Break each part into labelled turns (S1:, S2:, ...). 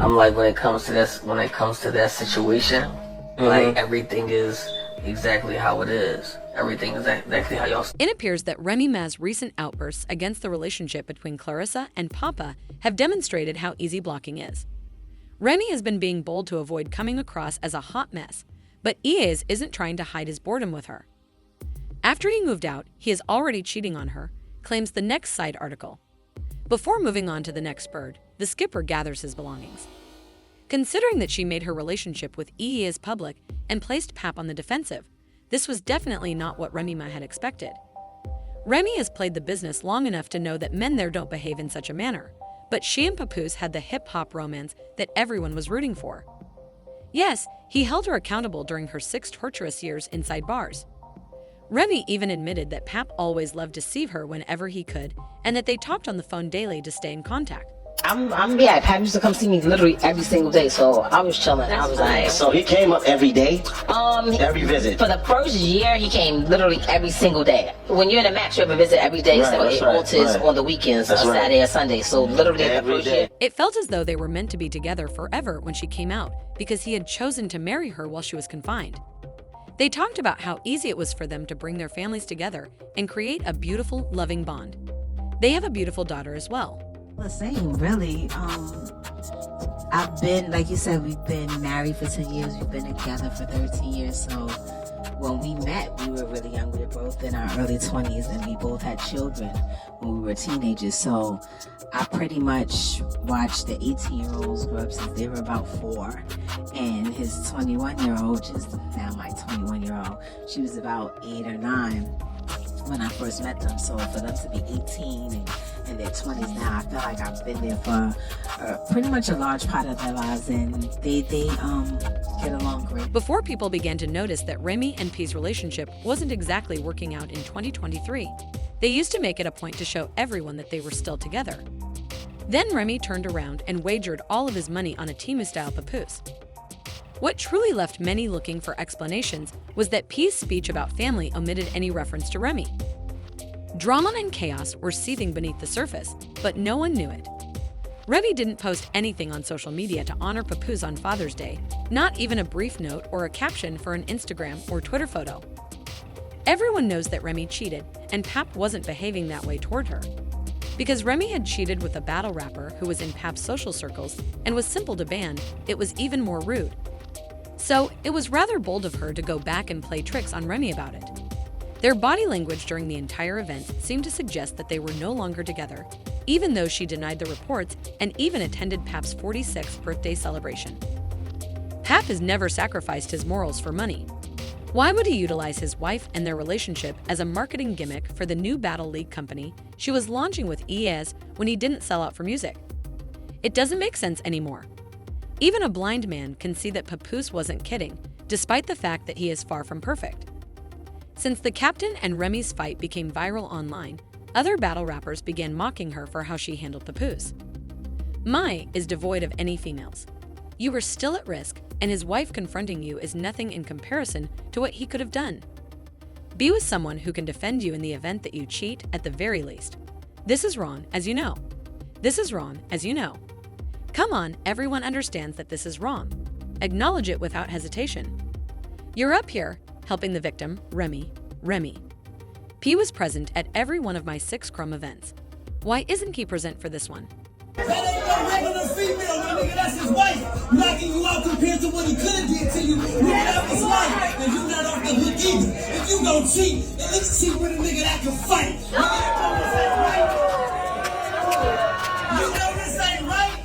S1: I'm like, when it comes to that situation, like everything is exactly how it is. Everything is exactly how y'all.
S2: It appears that Remy Ma's recent outbursts against the relationship between Clarissa and Papa have demonstrated how easy blocking is. Remy has been being bold to avoid coming across as a hot mess, but Eazy isn't trying to hide his boredom with her. After he moved out, he is already cheating on her, claims the next side article. Before moving on to the next bird, the skipper gathers his belongings. Considering that she made her relationship with Eazy public and placed Pap on the defensive, this was definitely not what Remy Ma had expected. Remy has played the business long enough to know that men there don't behave in such a manner, but she and Papoose had the hip-hop romance that everyone was rooting for. Yes, he held her accountable during her 6 torturous years inside bars. Remy even admitted that Pap always loved to deceive her whenever he could, and that they talked on the phone daily to stay in contact.
S3: Yeah, Pap used to come see me literally every single day, so I was chilling. I was like,
S4: so he came up every day? Every visit?
S3: For the first year, he came literally every single day. When you're in a match, you have a visit every day, so it alters on the weekends, Saturday or Sunday, so literally the first year.
S2: It felt as though they were meant to be together forever when she came out, because he had chosen to marry her while she was confined. They talked about how easy it was for them to bring their families together and create a beautiful, loving bond. They have a beautiful daughter as well.
S5: The same, really. I've been, like you said, we've been married for 10 years. We've been together for 13 years. So when we met, we were really young. We were both in our early 20s, and we both had children when we were teenagers. So I pretty much watched the 18-year-olds grow up since they were about 4. And his 21-year-old, which is now my 21-year-old, she was about 8 or 9 when I first met them. So for them to be 18 and in their 20s now, I feel like I've been there for pretty much a large part of their lives, and they get along great.
S2: Before people began to notice that Remy and P's relationship wasn't exactly working out in 2023, they used to make it a point to show everyone that they were still together. Then Remy turned around and wagered all of his money on a Timu-style papoose. What truly left many looking for explanations was that P's speech about family omitted any reference to Remy. Drama and chaos were seething beneath the surface, but no one knew it. Remy didn't post anything on social media to honor Papoose on Father's Day, not even a brief note or a caption for an Instagram or Twitter photo. Everyone knows that Remy cheated, and Pap wasn't behaving that way toward her. Because Remy had cheated with a battle rapper who was in Pap's social circles and was simple to ban, it was even more rude. So, it was rather bold of her to go back and play tricks on Remy about it. Their body language during the entire event seemed to suggest that they were no longer together, even though she denied the reports and even attended Pap's 46th birthday celebration. Pap has never sacrificed his morals for money. Why would he utilize his wife and their relationship as a marketing gimmick for the new Battle League company she was launching with Eazy when he didn't sell out for music? It doesn't make sense anymore. Even a blind man can see that Papoose wasn't kidding, despite the fact that he is far from perfect. Since the captain and Remy's fight became viral online, other battle rappers began mocking her for how she handled Papoose. Mai is devoid of any females. You were still at risk, and his wife confronting you is nothing in comparison to what he could have done. Be with someone who can defend you in the event that you cheat at the very least. This is wrong, as you know. This is wrong, as you know. Come on, everyone understands that this is wrong. Acknowledge it without hesitation. You're up here, helping the victim, Remy. P was present at every one of my 6 Chrome events. Why isn't he present for this one?
S6: That ain't no regular female, my nigga, that's his wife. Knocking you out compared to what he could have did to you. Nigga, that was life. And you not off the hook either. If you gon' cheat, at least cheat with a nigga that can fight. You know this ain't right.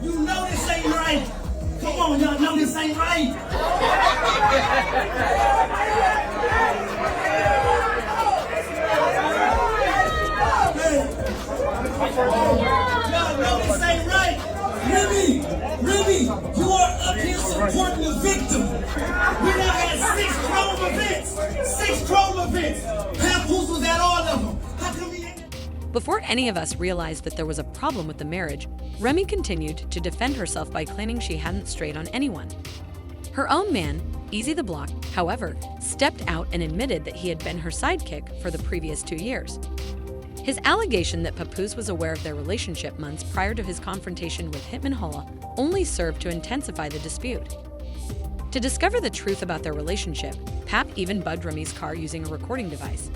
S6: You know this ain't right. Come on, y'all know this ain't right. Y'all know this ain't right. Remy, you are up here supporting the victim. We now had 6 Chrome events. Papoose was at all of them. How come we ain't?
S2: Before any of us realized that there was a problem with the marriage, Remy continued to defend herself by claiming she hadn't strayed on anyone. Her own man, Eazy the Block, however, stepped out and admitted that he had been her sidekick for the previous 2 years. His allegation that Papoose was aware of their relationship months prior to his confrontation with Hitman Holla only served to intensify the dispute. To discover the truth about their relationship, Pap even bugged Remy's car using a recording device.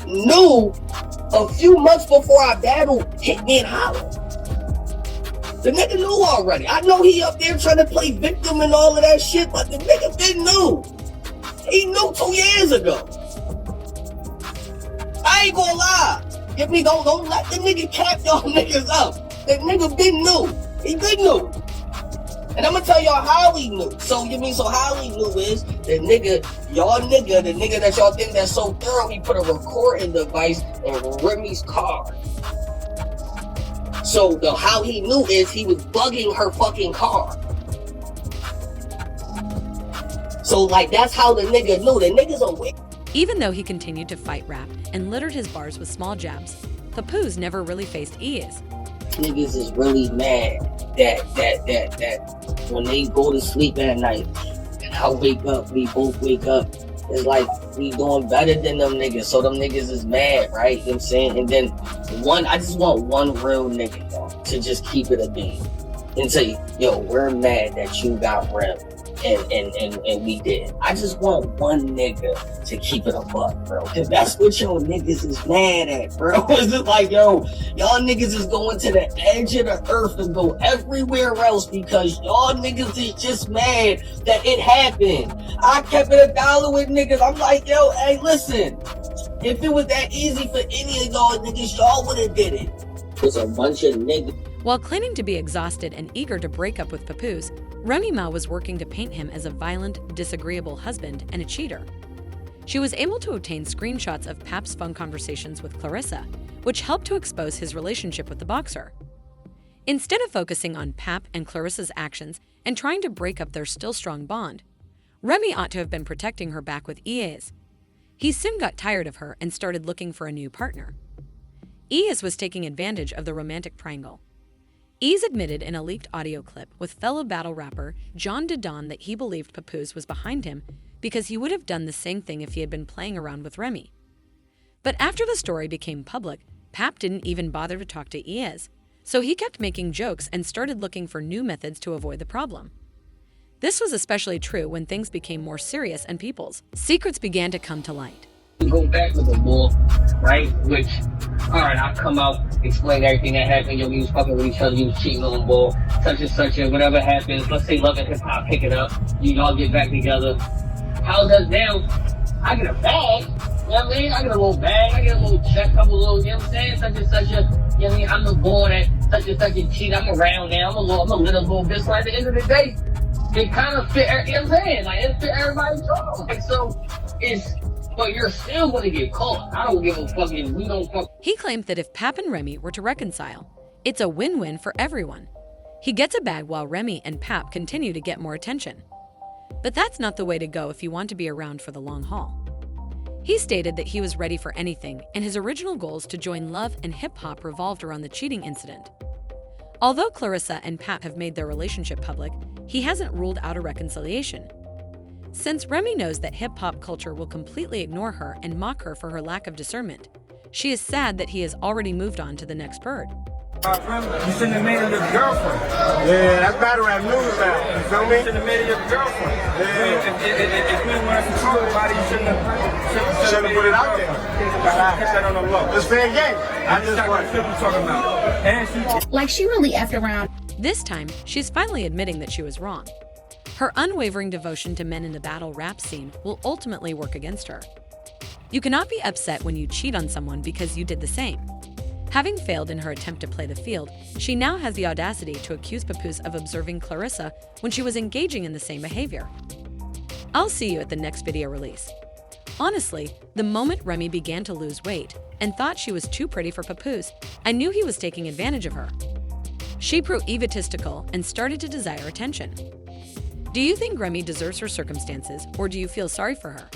S7: Knew a few months before I battled Hitman Holla. The nigga knew already. I know he up there trying to play victim and all of that shit, but the nigga been knew. He knew 2 years ago. I ain't gonna lie. Get me, don't let the nigga cap y'all niggas up. The nigga been knew. He been knew. And I'm gonna tell y'all how he knew. So how he knew is the nigga that y'all think that's so thorough, he put a recording device in Remy's car. So how he knew is he was bugging her fucking car. So that's how the nigga knew. The nigga's aware.
S2: Even though he continued to fight Rap and littered his bars with small jabs, Papoose never really faced Eazy.
S7: Niggas is really mad that when they go to sleep at night and I wake up, we both wake up, it's like we doing better than them niggas. So them niggas is mad, right? You know what I'm saying? And then I just want one real nigga, yo, to just keep it a beam and say, yo, we're mad that you got Rem and we did. I just want one nigga to keep it a buck, bro. Cause that's what y'all niggas is mad at, bro. It's just like, yo, y'all niggas is going to the edge of the earth and go everywhere else because y'all niggas is just mad that it happened. I kept it $1 with niggas. I'm like, yo, hey, listen. If it was that easy for any of y'all niggas, y'all would have did it. There's a bunch of niggas.
S2: While claiming to be exhausted and eager to break up with Papoose, Remy Ma was working to paint him as a violent, disagreeable husband and a cheater. She was able to obtain screenshots of Pap's phone conversations with Clarissa, which helped to expose his relationship with the boxer. Instead of focusing on Pap and Clarissa's actions and trying to break up their still strong bond, Remy ought to have been protecting her back with Eazy. He soon got tired of her and started looking for a new partner. Eazy was taking advantage of the romantic triangle. Eazy admitted in a leaked audio clip with fellow battle rapper John Didon that he believed Papoose was behind him because he would have done the same thing if he had been playing around with Remy. But after the story became public, Pap didn't even bother to talk to Eazy, so he kept making jokes and started looking for new methods to avoid the problem. This was especially true when things became more serious and people's secrets began to come to light.
S1: We go back with the bull, right? Which, alright, I'll come out, explain everything that happened. Yo, we was fucking with each other, you was cheating on the bull, such and such, and whatever happens. Let's say Love and Hip Hop pick it up, you all get back together. How's that now? I get a bag, you know what I mean? I get a little bag, I get a little check, couple little, you know what I'm saying? Such and such a, you know what I mean? I'm the bull that such and such a cheat. I'm around now, I'm a little bitch. So at the end of the day, it kind of fit, you know what I'm saying? Like, it fit everybody's drum. Like, so, but you're still gonna get caught. I don't give a fucking, we don't fuck.
S2: He claimed that if Pap and Remy were to reconcile, it's a win-win for everyone. He gets a bag while Remy and Pap continue to get more attention. But that's not the way to go if you want to be around for the long haul. He stated that he was ready for anything, and his original goals to join Love and Hip Hop revolved around the cheating incident. Although Clarissa and Pap have made their relationship public, he hasn't ruled out a reconciliation. Since Remy knows that hip-hop culture will completely ignore her and mock her for her lack of discernment, she is sad that he has already moved on to the next bird.
S8: You shouldn't have made it your girlfriend.
S9: Yeah, that's battle rap news now. You feel me?
S8: You shouldn't have made it your girlfriend.
S9: Yeah.
S8: If we wanted to talk about it, you shouldn't have
S9: put it out there.
S8: Kept that on the low.
S9: It's fair game. I just want
S8: to talking about. And
S10: like she really effed around.
S2: This time, she's finally admitting that she was wrong. Her unwavering devotion to men in the battle rap scene will ultimately work against her. You cannot be upset when you cheat on someone because you did the same. Having failed in her attempt to play the field, she now has the audacity to accuse Papoose of observing Clarissa when she was engaging in the same behavior. I'll see you at the next video release. Honestly, the moment Remy began to lose weight and thought she was too pretty for Papoose, I knew he was taking advantage of her. She grew egotistical and started to desire attention. Do you think Remy deserves her circumstances, or do you feel sorry for her?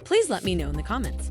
S2: Please let me know in the comments.